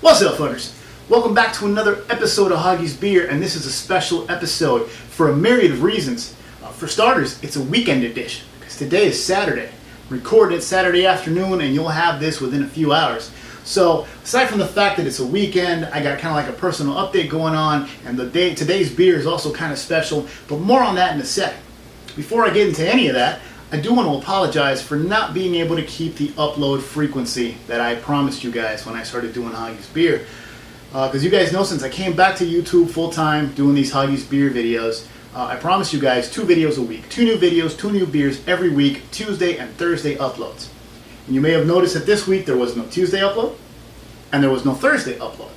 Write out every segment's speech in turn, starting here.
What's up, fuckers? Welcome back to another episode of Hoggie's Beer, and this is a special episode for a myriad of reasons. For starters, it's a weekend edition, because today is Saturday. I'm recording it Saturday afternoon, and you'll have this within a few hours. So, aside from the fact that it's a weekend, I got kind of like a personal update going on, and today's beer is also kind of special, but more on that in a second. Before I get into any of that, I do want to apologize for not being able to keep the upload frequency that I promised you guys when I started doing Hoggie's Beer. Because you guys know, since I came back to YouTube full-time doing these Hoggie's Beer videos, I promised you guys 2 videos a week. 2 new videos, 2 new beers every week, Tuesday and Thursday uploads. And you may have noticed that this week there was no Tuesday upload, and there was no Thursday upload.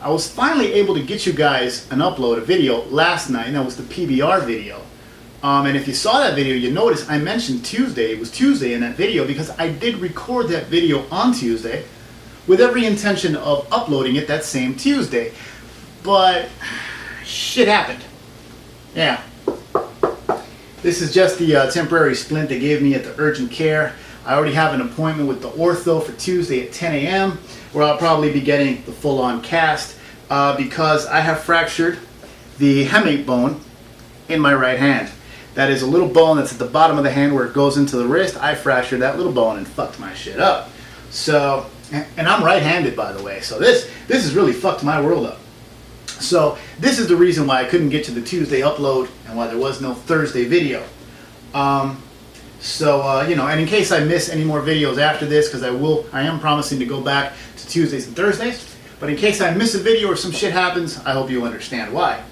I was finally able to get you guys an upload, a video, last night, and that was the PBR video. And if you saw that video, you notice I mentioned Tuesday. It was Tuesday in that video because I did record that video on Tuesday with every intention of uploading it that same Tuesday. But shit happened. Yeah. This is just the temporary splint they gave me at the urgent care. I already have an appointment with the ortho for Tuesday at 10 a.m. where I'll probably be getting the full-on cast because I have fractured the hamate bone in my right hand. That is a little bone that's at the bottom of the hand where it goes into the wrist. I fractured that little bone and fucked my shit up. So, and I'm right-handed, by the way, so this has really fucked my world up. So this is the reason why I couldn't get to the Tuesday upload and why there was no Thursday video. You know, and in case I miss any more videos after this, because I am promising to go back to Tuesdays and Thursdays, but in case I miss a video or some shit happens, I hope you understand why.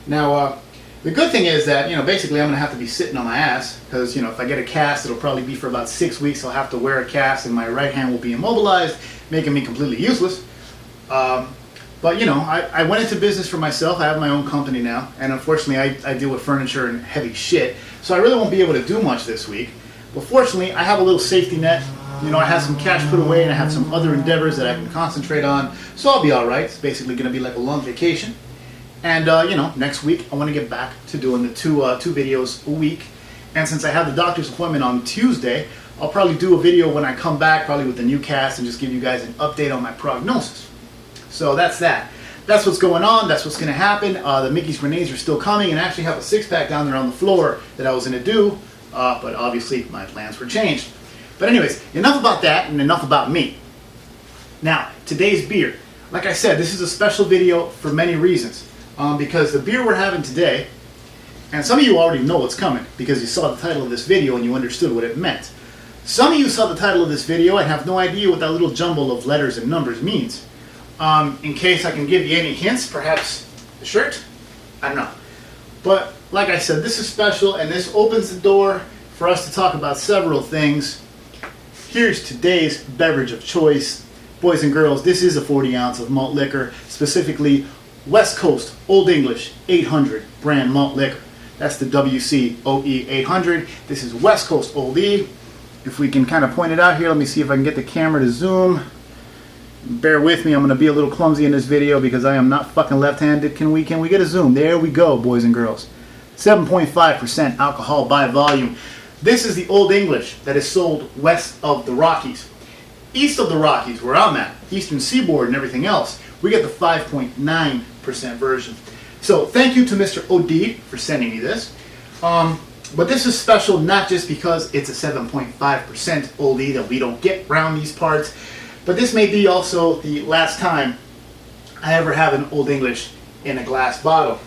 Now, the good thing is that, you know, basically I'm going to have to be sitting on my ass because, you know, if I get a cast, it'll probably be for about 6 weeks. I'll have to wear a cast and my right hand will be immobilized, making me completely useless. But, you know, I went into business for myself. I have my own company now, and unfortunately I deal with furniture and heavy shit, so I really won't be able to do much this week. But fortunately, I have a little safety net. You know, I have some cash put away and I have some other endeavors that I can concentrate on, so I'll be alright. It's basically going to be like a long vacation. And, you know, next week I want to get back to doing the two videos a week. And since I have the doctor's appointment on Tuesday, I'll probably do a video when I come back, probably with the new cast, and just give you guys an update on my prognosis. So that's that. That's what's going on. That's what's going to happen. The Mickey's grenades are still coming, and I actually have a 6-pack down there on the floor that I was going to do. But obviously my plans were changed. But anyways, enough about that and enough about me. Now, today's beer. Like I said, this is a special video for many reasons. Because the beer we're having today, and some of you already know what's coming because you saw the title of this video and you understood what it meant. Some of you saw the title of this video and have no idea what that little jumble of letters and numbers means. In case I can give you any hints, perhaps the shirt? I don't know. But like I said, this is special and this opens the door for us to talk about several things. Here's today's beverage of choice. Boys and girls, this is a 40 ounce of malt liquor, specifically West Coast Old English 800 brand malt liquor. That's the WCOE800. This is West Coast Old E. If we can kind of point it out here, let me see if I can get the camera to zoom. Bear with me, I'm going to be a little clumsy in this video because I am not fucking left-handed. Can we get a zoom? There we go, boys and girls. 7.5% alcohol by volume. This is the Old English that is sold west of the Rockies. East of the Rockies, where I'm at, Eastern Seaboard and everything else, we get the 5.9% version. So thank you to Mr. OD for sending me this. But this is special not just because it's a 7.5% Old E that we don't get around these parts, but this may be also the last time I ever have an Old English in a glass bottle.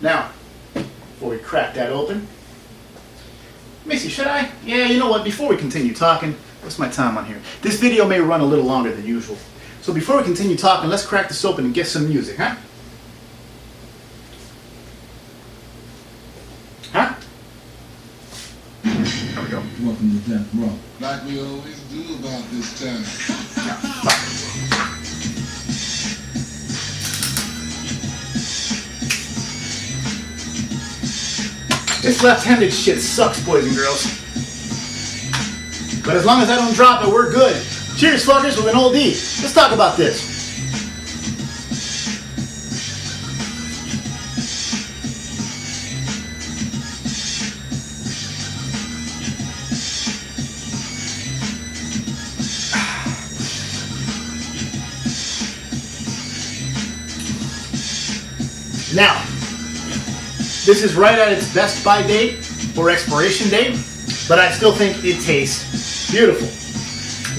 Now, before we crack that open, Missy, should I? Yeah, you know what, before we continue talking, what's my time on here? This video may run a little longer than usual. So before we continue talking, let's crack this open and get some music, huh? Huh? There we go. Welcome to Death Row. Like we always do about this time. Fuck. This left-handed shit sucks, boys and girls. But as long as I don't drop it, we're good. Cheers, fuckers, with an Old E. Let's talk about this. Now, this is right at its best by date or expiration date, but I still think it tastes beautiful.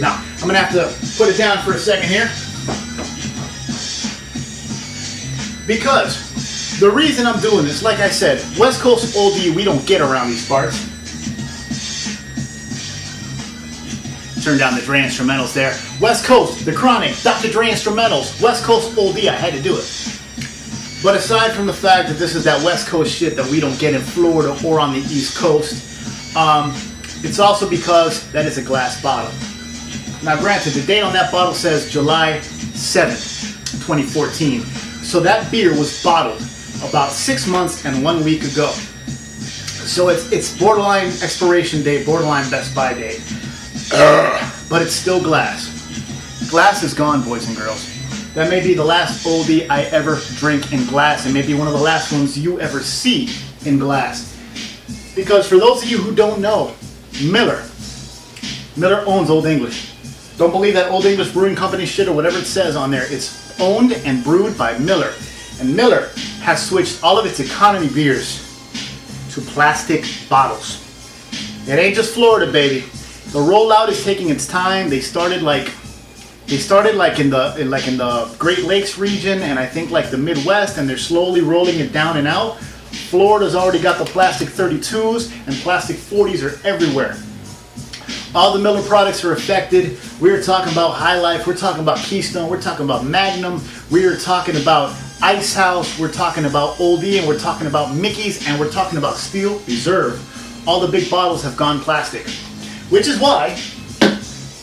Now, I'm gonna have to put it down for a second here, because the reason I'm doing this, like I said, West Coast Oldie we don't get around these parts. Turn down the Dre instrumentals there. West Coast, The Chronic, Dr. Dre instrumentals, West Coast Oldie, I had to do it. But aside from the fact that this is that West Coast shit that we don't get in Florida or on the East Coast, it's also because that is a glass bottle. Now granted, the date on that bottle says July 7th, 2014. So that beer was bottled about 6 months and 1 week ago. So it's borderline expiration date, borderline best by date. But it's still glass. Glass is gone, boys and girls. That may be the last oldie I ever drink in glass, and maybe one of the last ones you ever see in glass. Because for those of you who don't know, Miller owns Old English. Don't believe that Old English Brewing Company shit or whatever it says on there. It's owned and brewed by Miller. And Miller has switched all of its economy beers to plastic bottles. It ain't just Florida, baby. The rollout is taking its time. They started like in the Great Lakes region and I think like the Midwest, and they're slowly rolling it down and out. Florida's already got the plastic 32s and plastic 40s are everywhere. All the Miller products are affected. We're talking about High Life, we're talking about Keystone, we're talking about Magnum, we're talking about Ice House, we're talking about Oldie, and we're talking about Mickey's, and we're talking about Steel Reserve. All the big bottles have gone plastic. Which is why,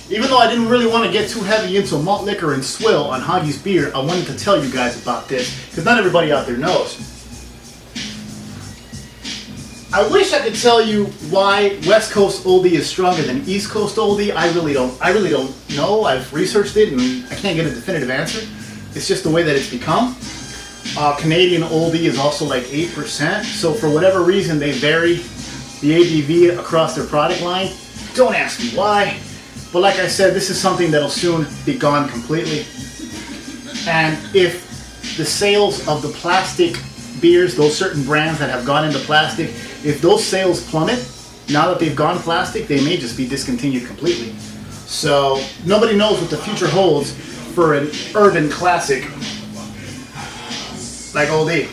even though I didn't really want to get too heavy into malt liquor and swill on Hoggie's beer, I wanted to tell you guys about this, because not everybody out there knows. I wish I could tell you why West Coast Oldie is stronger than East Coast Oldie. I really don't know. I've researched it and I can't get a definitive answer. It's just the way that it's become. Canadian Oldie is also like 8%, so for whatever reason they vary the ABV across their product line. Don't ask me why, but like I said, this is something that'll soon be gone completely. And if the sales of the plastic beers, those certain brands that have gone into plastic, if those sales plummet, now that they've gone plastic, they may just be discontinued completely. So nobody knows what the future holds for an urban classic like Oldie.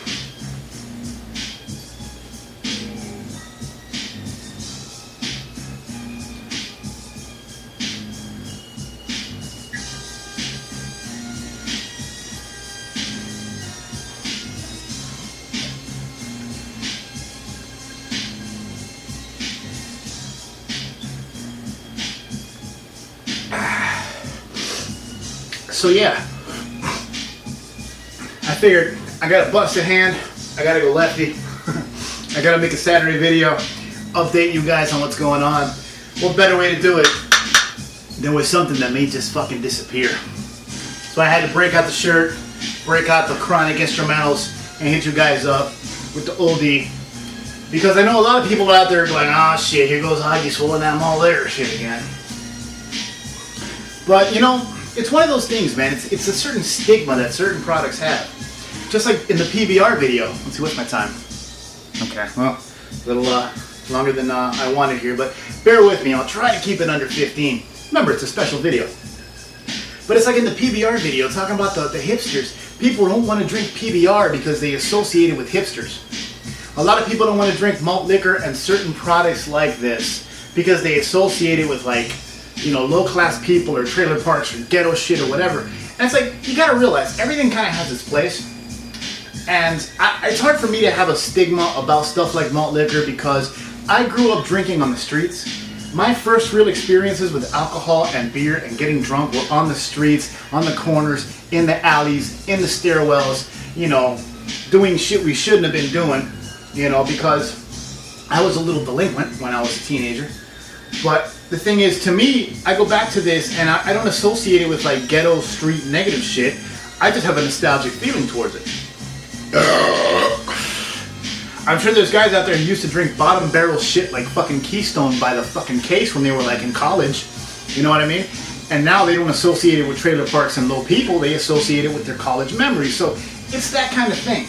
So yeah, I figured I got a busted hand, I gotta go lefty, I gotta make a Saturday video, update you guys on what's going on. What better way to do it than with something that may just fucking disappear. So I had to break out the shirt, break out the Chronic instrumentals, and hit you guys up with the oldie. Because I know a lot of people out there going, oh shit, here goes Hoggie swilling that malt liquor shit again. But you know, it's one of those things, man. It's a certain stigma that certain products have. Just like in the PBR video. Let's see, what's my time? Okay, well, a little longer than I wanted here, but bear with me. I'll try to keep it under 15. Remember, it's a special video. But it's like in the PBR video, talking about the hipsters. People don't want to drink PBR because they associate it with hipsters. A lot of people don't want to drink malt liquor and certain products like this because they associate it with, like, you know, low-class people or trailer parks or ghetto shit or whatever. And it's like, you gotta realize, everything kind of has its place. And it's hard for me to have a stigma about stuff like malt liquor because I grew up drinking on the streets. My first real experiences with alcohol and beer and getting drunk were on the streets, on the corners, in the alleys, in the stairwells, you know, doing shit we shouldn't have been doing, you know, because I was a little delinquent when I was a teenager. But the thing is, to me, I go back to this and I don't associate it with like ghetto street negative shit. I just have a nostalgic feeling towards it. I'm sure there's guys out there who used to drink bottom barrel shit like fucking Keystone by the fucking case when they were like in college. You know what I mean? And now they don't associate it with trailer parks and low people. They associate it with their college memories. So it's that kind of thing.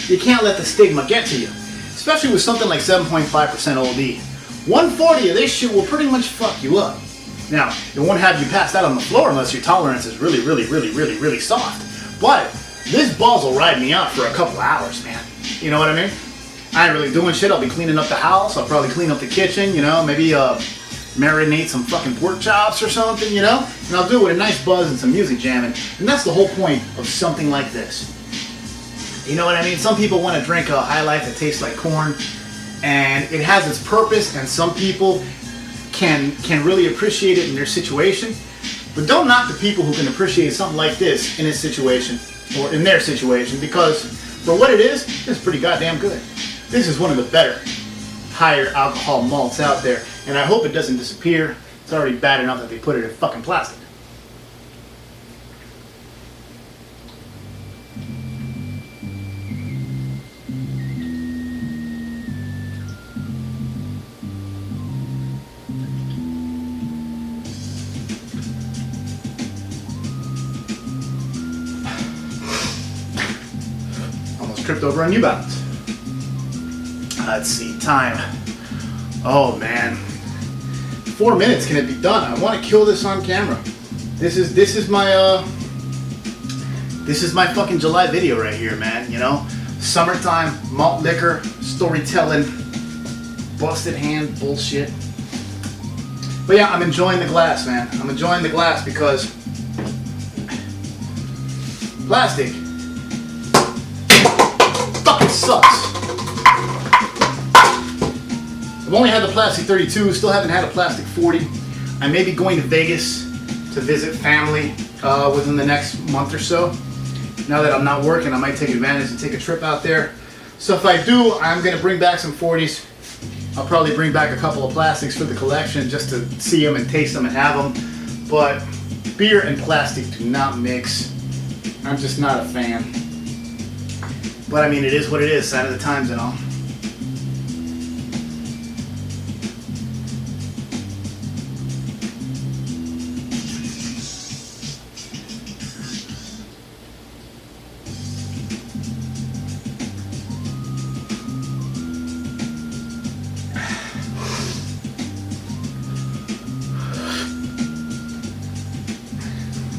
You can't let the stigma get to you, especially with something like 7.5% OD. 140 of this shit will pretty much fuck you up. Now, it won't have you passed out on the floor unless your tolerance is really soft. But this balls will ride me out for a couple hours, man. You know what I mean? I ain't really doing shit. I'll be cleaning up the house. I'll probably clean up the kitchen, you know, maybe marinate some fucking pork chops or something, you know? And I'll do it with a nice buzz and some music jamming. And that's the whole point of something like this. You know what I mean? Some people want to drink a High Life that tastes like corn, and it has its purpose, and some people can really appreciate it in their situation. But don't knock the people who can appreciate something like this in his situation, or in their situation, because for what it is, it's pretty goddamn good. This is one of the better, higher alcohol malts out there, and I hope it doesn't disappear. It's already bad enough that they put it in fucking plastic. Almost tripped over on New Balance. Let's see, time. Oh man, 4 minutes. Can it be done? I want to kill this on camera. This is my fucking July video right here, man. You know, summertime, malt liquor, storytelling, busted hand bullshit. But yeah, I'm enjoying the glass, man. I'm enjoying the glass because plastic fucking sucks. I've only had the plastic 32, still haven't had a plastic 40. I may be going to Vegas to visit family within the next month or so. Now that I'm not working, I might take advantage and take a trip out there. So if I do, I'm going to bring back some 40s. I'll probably bring back a couple of plastics for the collection just to see them and taste them and have them. But beer and plastic do not mix. I'm just not a fan. But I mean, it is what it is, sign of the times and all.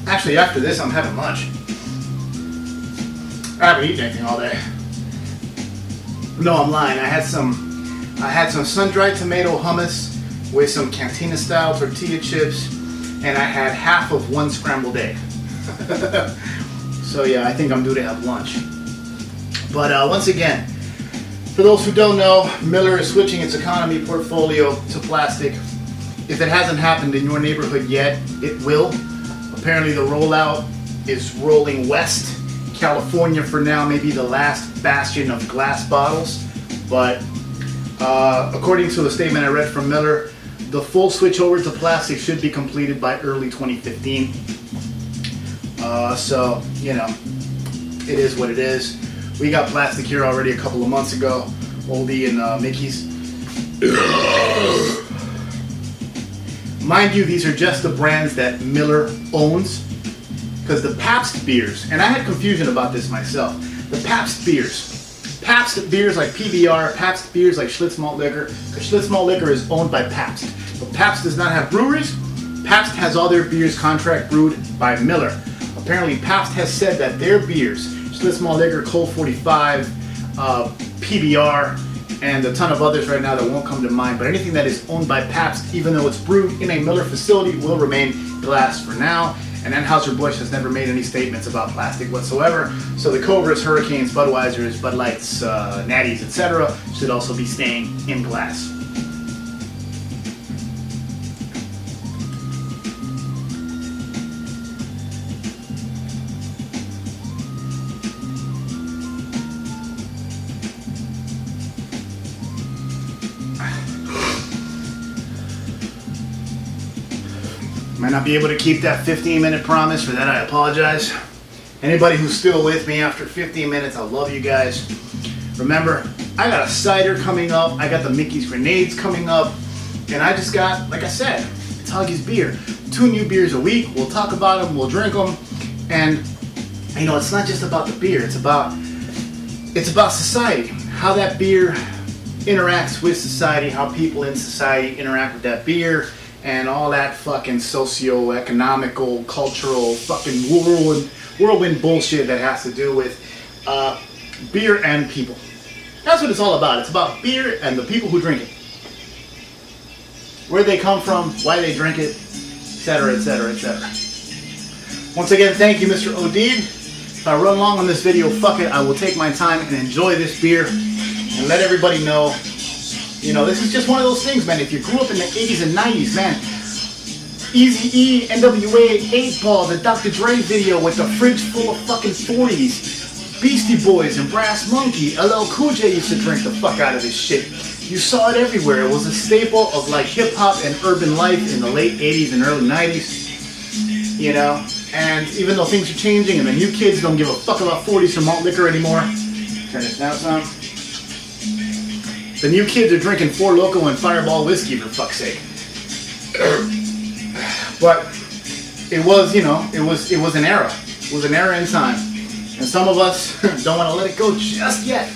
Actually, after this, I'm having lunch. I haven't eaten anything all day. No, I'm lying. I had some sun-dried tomato hummus with some cantina-style tortilla chips, and I had half of one scrambled egg. So yeah, I think I'm due to have lunch. But once again, for those who don't know, Miller is switching its economy portfolio to plastic. If it hasn't happened in your neighborhood yet, it will. Apparently the rollout is rolling west. California for now may be the last bastion of glass bottles, but according to the statement I read from Miller, the full switch over to plastic should be completed by early 2015. So, you know, it is what it is. We got plastic here already a couple of months ago, Oldie and Mickey's. Mind you, these are just the brands that Miller owns, because the Pabst beers, and I had confusion about this myself, the Pabst beers like PBR, Pabst beers like Schlitz Malt Liquor, because Schlitz Malt Liquor is owned by Pabst. But Pabst does not have breweries. Pabst has all their beers contract brewed by Miller. Apparently Pabst has said that their beers, Schlitz Malt Liquor, Colt 45, PBR, and a ton of others right now that won't come to mind, but anything that is owned by Pabst, even though it's brewed in a Miller facility, will remain glass for now. And Anheuser-Busch has never made any statements about plastic whatsoever. So the Cobras, Hurricanes, Budweisers, Bud Lights, Natties, etc. should also be staying in glass. Might not be able to keep that 15-minute promise. For that, I apologize. Anybody who's still with me after 15 minutes, I love you guys. Remember, I got a cider coming up. I got the Mickey's Grenades coming up. And I just got, like I said, it's Hoggie's Beer. 2 new beers a week. We'll talk about them. We'll drink them. And, you know, it's not just about the beer. It's about it's about society, how that beer interacts with society, how people in society interact with that beer, and all that fucking socio-economical, cultural, fucking whirlwind bullshit that has to do with beer and people. That's what it's all about. It's about beer and the people who drink it. Where they come from, why they drink it, etc., etc., etc. Once again, thank you, Mr. Odeed. If I run long on this video, fuck it, I will take my time and enjoy this beer and let everybody know, you know, this is just one of those things, man. If you grew up in the 80s and 90s, man, Eazy-E, NWA, 8 Ball, the Dr. Dre video with the fridge full of fucking 40s, Beastie Boys and Brass Monkey, LL Cool J used to drink the fuck out of this shit. You saw it everywhere. It was a staple of like hip hop and urban life in the late 80s and early 90s, you know. And even though things are changing and the new kids don't give a fuck about 40s or malt liquor anymore, turn this down some. The new kids are drinking Four Loko and Fireball whiskey, for fuck's sake. But it was, you know, it was an era. It was an era in time, and some of us don't want to let it go just yet.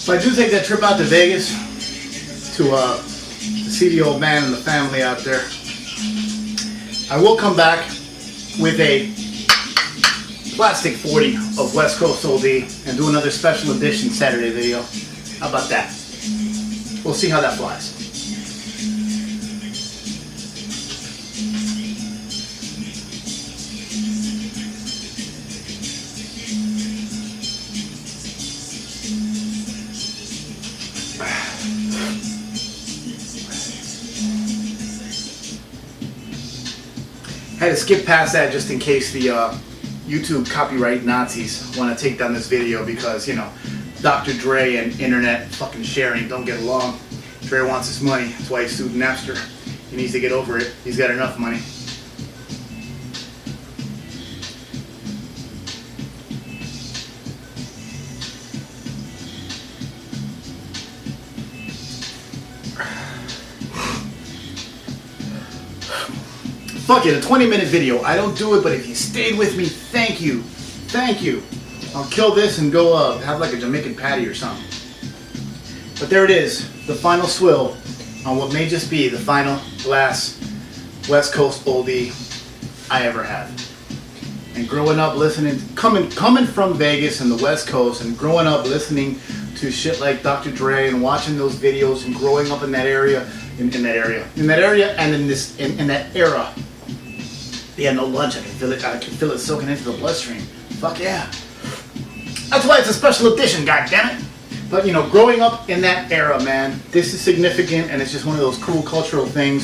So I do take that trip out to Vegas to see the old man and the family out there. I will come back with a plastic 40 of West Coast OD and do another special edition Saturday video. How about that? We'll see how that flies. I had to skip past that just in case the YouTube copyright Nazis want to take down this video because, you know, Dr. Dre and internet fucking sharing don't get along. Dre wants his money. That's why he sued Napster. He needs to get over it. He's got enough money. Fuck it, a 20-minute video. I don't do it, but if you stayed with me, thank you. Thank you. I'll kill this and go have like a Jamaican patty or something. But there it is, the final swill on what may just be the final glass West Coast oldie I ever had. And growing up listening, coming from Vegas and the West Coast, and growing up listening to shit like Dr. Dre and watching those videos and growing up in that area, in that area and in that era. Yeah, no lunch. I can feel it soaking into the bloodstream. Fuck yeah. That's why it's a special edition, goddammit. But you know, growing up in that era, man, this is significant, and it's just one of those cool cultural things.